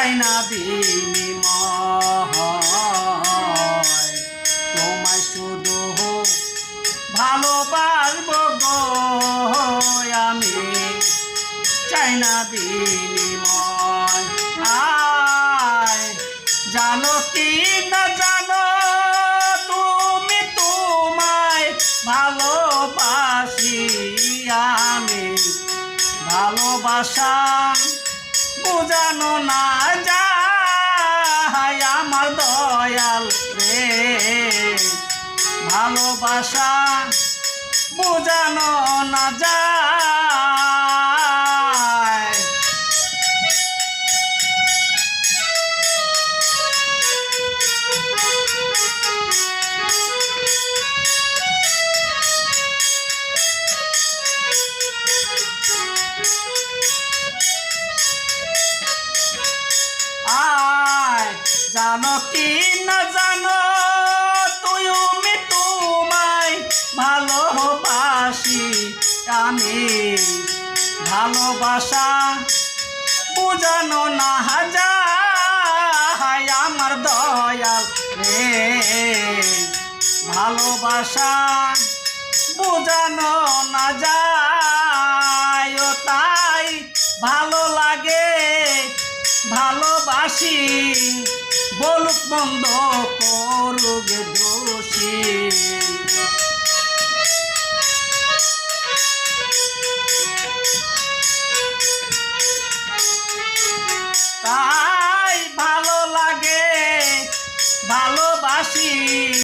চাই না বিনিময়, তোমায় শুধু ভালোবাসবো গো আমি, চাই না বিনিময়। আয় জানো কি না জানো তুমি, তোমায় ভালোবাসি আমি, ভালোবাসা বোঝানো না যায় আমার দয়াল রে, ভালোবাসা বোঝানো না যায়। আয় জানো কি না জানো তুমি, তোমায় ভালোবাসি আমি, ভালোবাসা বোঝানো না যায় আমার দয়াল রে, ভালোবাসা বোঝানো না যায়। ও তাই ভালো লাগে ভালোবাসি, বলুক বন্ধ করুক